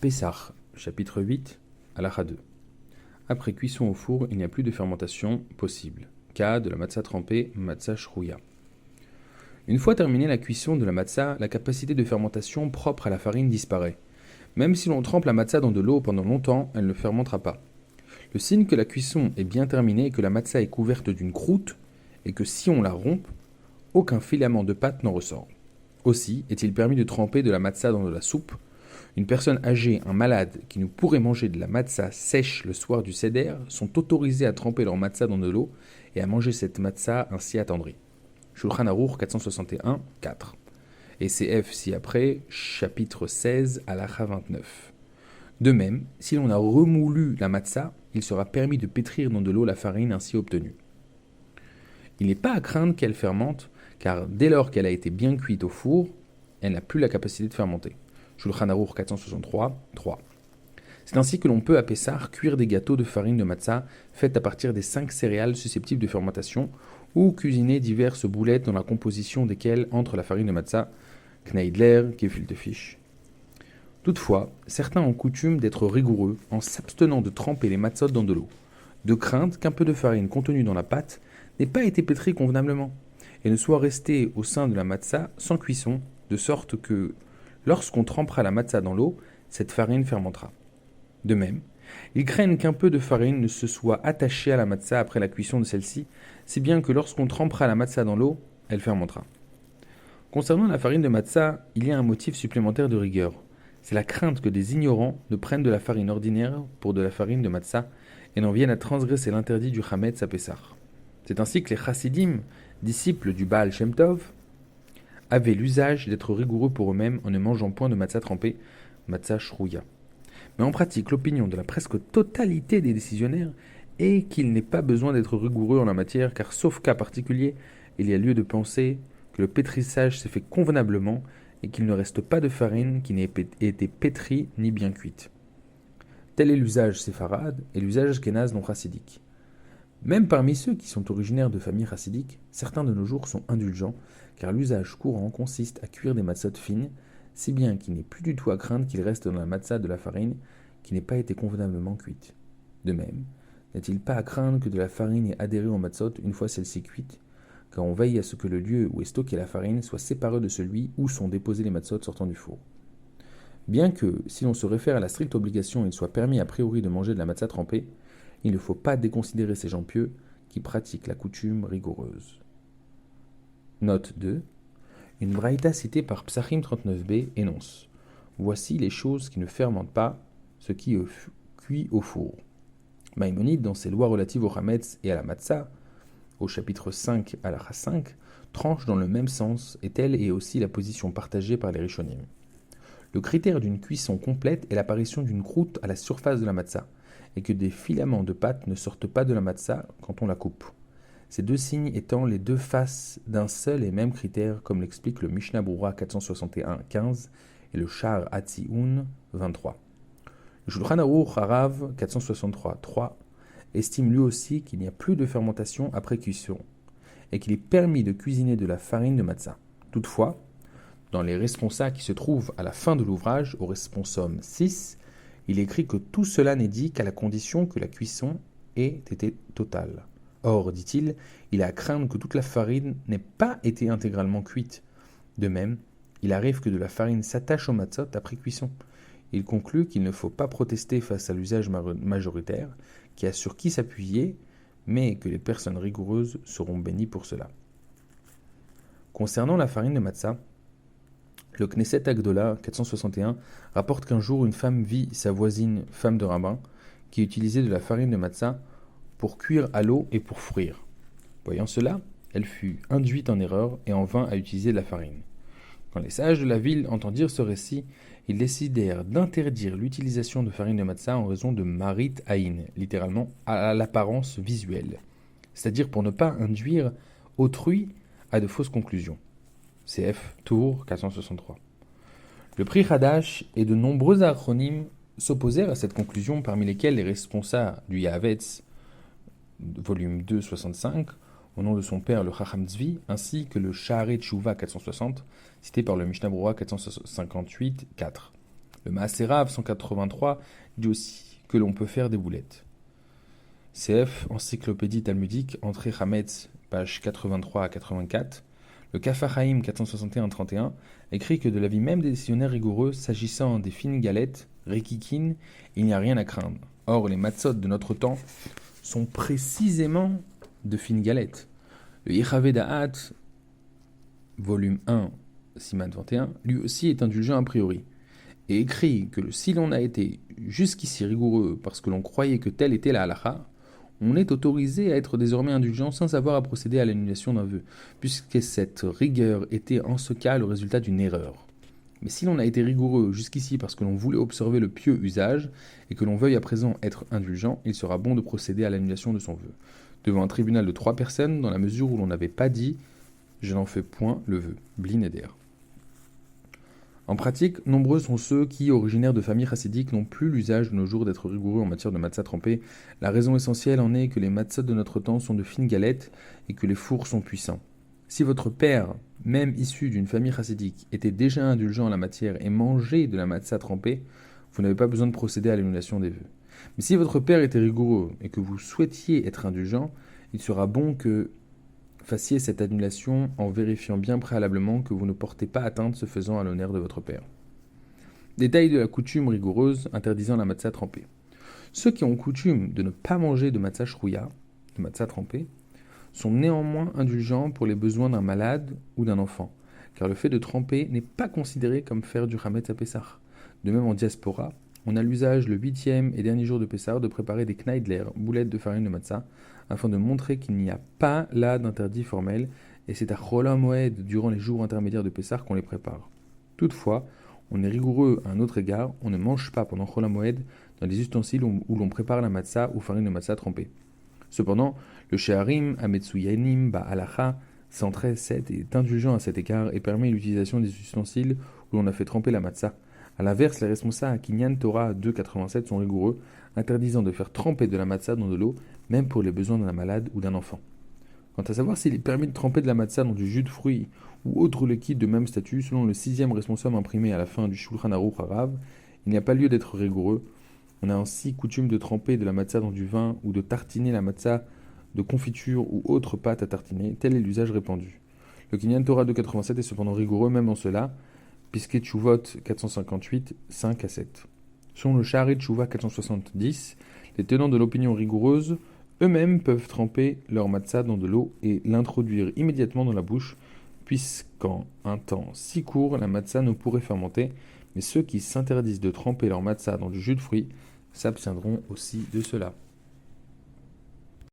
Pessah, chapitre 8, halakha 2. Après cuisson au four, il n'y a plus de fermentation possible. Cas de la matzah trempée, matzah shrouya. Une fois terminée la cuisson de la matzah, la capacité de fermentation propre à la farine disparaît. Même si l'on trempe la matzah dans de l'eau pendant longtemps, elle ne fermentera pas. Le signe que la cuisson est bien terminée et que la matzah est couverte d'une croûte, et que si on la rompt, aucun filament de pâte n'en ressort. Aussi est-il permis de tremper de la matzah dans de la soupe. Une personne âgée, un malade qui ne pourrait manger de la matzah sèche le soir du seder sont autorisés à tremper leur matzah dans de l'eau et à manger cette matzah ainsi attendrie. Shulchan Aruch 461, 4. Et CF ci-après, chapitre 16, halakha 29. De même, si l'on a remoulu la matzah, il sera permis de pétrir dans de l'eau la farine ainsi obtenue. Il n'est pas à craindre qu'elle fermente, car dès lors qu'elle a été bien cuite au four, elle n'a plus la capacité de fermenter. Shulchan Aruch 463, 3. C'est ainsi que l'on peut à Pessah cuire des gâteaux de farine de matzah faits à partir des 5 céréales susceptibles de fermentation ou cuisiner diverses boulettes dans la composition desquelles entre la farine de matzah, kneidler, gefilte fish. Toutefois, certains ont coutume d'être rigoureux en s'abstenant de tremper les matzot dans de l'eau, de crainte qu'un peu de farine contenue dans la pâte n'ait pas été pétrie convenablement et ne soit restée au sein de la matzah sans cuisson, de sorte que, lorsqu'on trempera la matzah dans l'eau, cette farine fermentera. De même, ils craignent qu'un peu de farine ne se soit attachée à la matzah après la cuisson de celle-ci, si bien que lorsqu'on trempera la matzah dans l'eau, elle fermentera. Concernant la farine de matzah, il y a un motif supplémentaire de rigueur. C'est la crainte que des ignorants ne prennent de la farine ordinaire pour de la farine de matzah et n'en viennent à transgresser l'interdit du chametz à Pessah. C'est ainsi que les chassidim, disciples du Baal Shem Tov, avaient l'usage d'être rigoureux pour eux-mêmes en ne mangeant point de matzah trempée, matzah shrouya. Mais en pratique, l'opinion de la presque totalité des décisionnaires est qu'il n'est pas besoin d'être rigoureux en la matière, car sauf cas particulier, il y a lieu de penser que le pétrissage s'est fait convenablement et qu'il ne reste pas de farine qui n'ait été pétrie ni bien cuite. Tel est l'usage séfarade et l'usage ashkénaze non chassidique. Même parmi ceux qui sont originaires de familles chassidiques, certains de nos jours sont indulgents, car l'usage courant consiste à cuire des matzot fines, si bien qu'il n'est plus du tout à craindre qu'il reste dans la matzah de la farine qui n'ait pas été convenablement cuite. De même, n'est-il pas à craindre que de la farine ait adhéré au matzot une fois celle-ci cuite, car on veille à ce que le lieu où est stockée la farine soit séparé de celui où sont déposés les matzot sortant du four. Bien que, si l'on se réfère à la stricte obligation, il soit permis a priori de manger de la matzah trempée, il ne faut pas déconsidérer ces gens pieux qui pratiquent la coutume rigoureuse. Note 2. Une braïta citée par Psachim 39b énonce « Voici les choses qui ne fermentent pas, ce qui est cuit au four ». Maïmonide, dans ses lois relatives au chametz et à la matzah, au chapitre 5, halakha 5, tranche dans le même sens, et telle est aussi la position partagée par les Rishonim. Le critère d'une cuisson complète est l'apparition d'une croûte à la surface de la matzah, et que des filaments de pâte ne sortent pas de la matzah quand on la coupe. Ces deux signes étant les deux faces d'un seul et même critère, comme l'explique le Mishnah Brura 461-15 et le Sha'ar Hatzioun 23. Le Shulchan Aruch Harav 463-3 estime lui aussi qu'il n'y a plus de fermentation après cuisson, et qu'il est permis de cuisiner de la farine de matzah. Toutefois, dans les responsas qui se trouvent à la fin de l'ouvrage, au responsum 6, il est écrit que tout cela n'est dit qu'à la condition que la cuisson ait été totale. Or, dit-il, il est à craindre que toute la farine n'ait pas été intégralement cuite. De même, il arrive que de la farine s'attache au matzot après cuisson. Il conclut qu'il ne faut pas protester face à l'usage majoritaire, qui a sur qui s'appuyer, mais que les personnes rigoureuses seront bénies pour cela. Concernant la farine de matzah, le Knesset Agdola 461 rapporte qu'un jour une femme vit sa voisine, femme de rabbin, qui utilisait de la farine de matzah pour cuire à l'eau et pour frire. Voyant cela, elle fut induite en erreur et en vint à utiliser de la farine. Quand les sages de la ville entendirent ce récit, ils décidèrent d'interdire l'utilisation de farine de matzah en raison de marit haïn, littéralement à l'apparence visuelle, c'est-à-dire pour ne pas induire autrui à de fausses conclusions. CF Tour 463. Le prix Hadash et de nombreux acronymes s'opposèrent à cette conclusion, parmi lesquels les responsables du Yahavetz, volume 2, 65, au nom de son père le Chacham Tzvi, ainsi que le Sha'arei Tshuva 460, cité par le Mishnah Brura 458, 4. Le Maaserav 183 dit aussi que l'on peut faire des boulettes. CF, Encyclopédie talmudique, entrée Hametz, page 83 à 84. Le Kafachaim 461-31 écrit que de l'avis même des décisionnaires rigoureux, s'agissant des fines galettes, Rikikin, il n'y a rien à craindre. Or, les matzot de notre temps sont précisément de fines galettes. Le Yechavé Da'at, volume 1, Siman 21, lui aussi est indulgent a priori, et écrit que si l'on a été jusqu'ici rigoureux parce que l'on croyait que telle était la halakha, on est autorisé à être désormais indulgent sans avoir à procéder à l'annulation d'un vœu, puisque cette rigueur était en ce cas le résultat d'une erreur. Mais si l'on a été rigoureux jusqu'ici parce que l'on voulait observer le pieux usage, et que l'on veuille à présent être indulgent, il sera bon de procéder à l'annulation de son vœu, devant un tribunal de 3 personnes, dans la mesure où l'on n'avait pas dit « je n'en fais point le vœu » Bli Neder. En pratique, nombreux sont ceux qui, originaires de familles chassidiques, n'ont plus l'usage de nos jours d'être rigoureux en matière de matzah trempée. La raison essentielle en est que les matzahs de notre temps sont de fines galettes et que les fours sont puissants. Si votre père, même issu d'une famille chassidique, était déjà indulgent en la matière et mangeait de la matzah trempée, vous n'avez pas besoin de procéder à l'annulation des vœux. Mais si votre père était rigoureux et que vous souhaitiez être indulgent, il sera bon que fassiez cette annulation en vérifiant bien préalablement que vous ne portez pas atteinte ce faisant à l'honneur de votre père. Détail de la coutume rigoureuse interdisant la matzah trempée. Ceux qui ont coutume de ne pas manger de matzah shrouya, de matzah trempée, sont néanmoins indulgents pour les besoins d'un malade ou d'un enfant, car le fait de tremper n'est pas considéré comme faire du Hametz à Pessah. De même en diaspora, on a l'usage le 8e et dernier jour de Pessah de préparer des kneidler, boulettes de farine de matzah, afin de montrer qu'il n'y a pas là d'interdit formel, et c'est à Chol HaMoed, durant les jours intermédiaires de Pessah, qu'on les prépare. Toutefois, on est rigoureux à un autre égard, on ne mange pas pendant Chol HaMoed dans les ustensiles où l'on prépare la matzah ou farine de matzah trempée. Cependant, le Sheharim Ametsuyanim Ba'alacha 113.7 est indulgent à cet égard et permet l'utilisation des ustensiles où l'on a fait tremper la matzah. A l'inverse, les responsables à Kinyan Torah 2.87 sont rigoureux, interdisant de faire tremper de la matzah dans de l'eau, même pour les besoins d'un malade ou d'un enfant. Quant à savoir s'il est permis de tremper de la matzah dans du jus de fruits ou autre liquide de même statut, selon le 6e responsable imprimé à la fin du Shulchan Aruch Harav, il n'y a pas lieu d'être rigoureux. On a ainsi coutume de tremper de la matzah dans du vin ou de tartiner la matzah de confiture ou autre pâte à tartiner, tel est l'usage répandu. Le Kinyan Torah 2.87 est cependant rigoureux même dans cela, Piskei Teshuvot 458, 5 à 7. Selon le Sha'arei Teshuva 470, les tenants de l'opinion rigoureuse eux-mêmes peuvent tremper leur matzah dans de l'eau et l'introduire immédiatement dans la bouche, puisqu'en un temps si court, la matzah ne pourrait fermenter, mais ceux qui s'interdisent de tremper leur matzah dans du jus de fruits s'abstiendront aussi de cela.